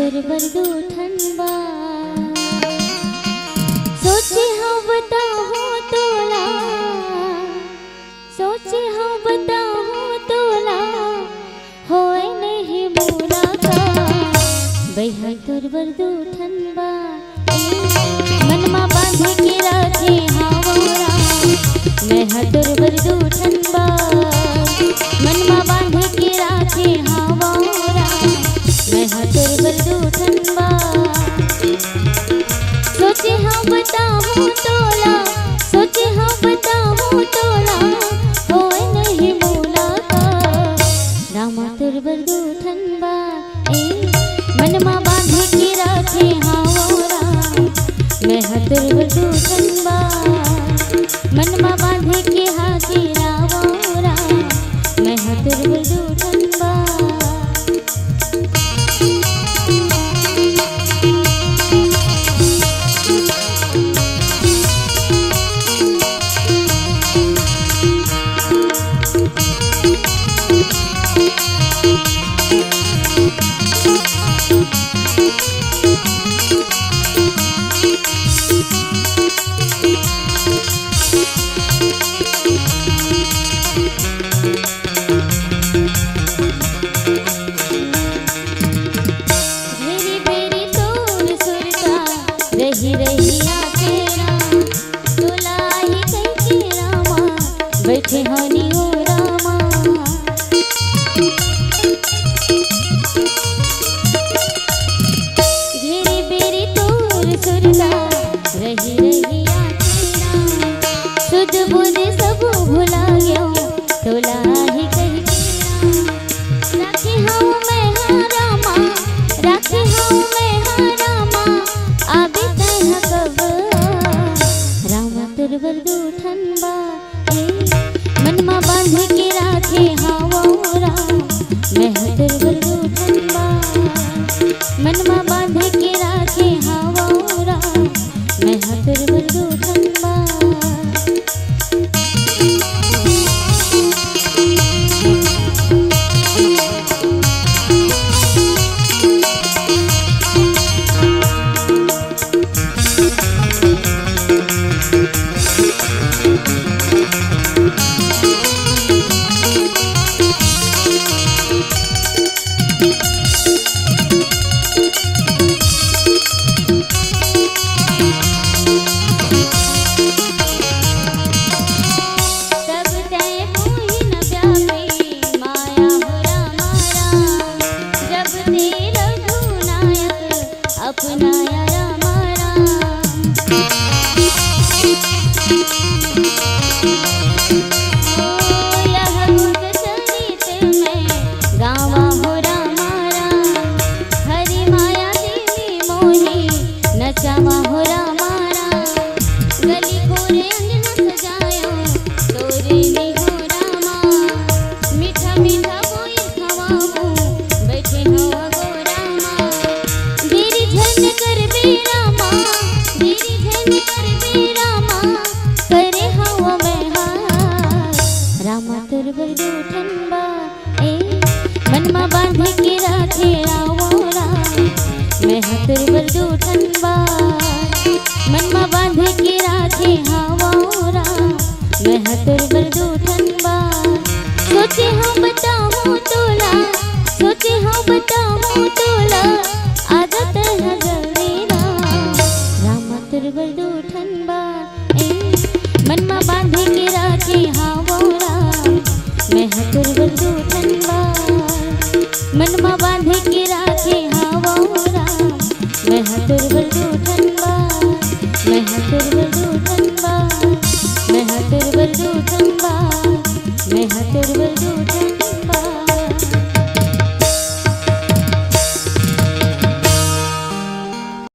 तोर बरदू ठनबा सोचे हाँ बताओ तोला, सोचे हाँ बताओ तोला होए नहीं मोरा का बैहा तोर बरदू ठनबा मनमा बांधे के राखे हाँ मोरा मैं हा तोर बरदू ठनबा मनमा बांधे के राखे हाँ मोरा मैं हा तोर बरदू ठनबा सोचे हाँ बताऊं तोला, सोचे हाँ बताऊं तोला होए नहीं मोला का रामा तोर बरदू ठनबा मनमा बांधे के राखे हाँ मोरा मैं हा तोर बरदू ठनबा मनमा बांधे के हाथे रावोरा मैं हा तोर बरदू ठनबा रही रही आकेरा तोला ही कहीं के रामा बैठे होनी हो रामा घेरे बेरी तोर सुरता रही रही आकेरा सुध बुध सब भुला गयो तोला ही कहीं के राखे हाँ मैं हाँ रामा राखे हाँ मैं हाँ रामा आबे रामा तोर बरदू ठनबा मनमा बांधे के राखे हाँ मोरा मैं हा तोर बरदू ठनबा मनमा बांधे के राखे हाँ मोरा मैं हा तोर बरदू ठनबा अपनाया रामा यह गुण चरित में गावा हो रामा हरि माया देवी मोही नचावा हो रामा गली कोरे अंगना सजायो तोरे नी हो रामा मीठा मीठा कोई खवाओ बैठे हो गो रामा धीरे झन कर बे रामा धीरे झन कर बे रामा करे हवा में हार रामा तोर बरदू ठनबा मनमा बांधे के राखे रावोरा मैं हा तोर बरदू ठनबा मनमा बांधे के राखे हावोरा मैं हा तोर बरदू ठनबा सोचे हाँ बताऊं तोला, सोचे हाँ बताऊं तोला आदत है जल्दी रामा तोर बरदू ठनबा मनमा बांधे के राखे हाँ मोरा मैं हा तोर बरदू ठनबा मनमा बांधे के राखे हाँ मोरा मैं हा तोर बरदू ठनबा मैं हा तोर बरदू ठनबा मैं हा तोर बरदू ठनबा मैं हा तोर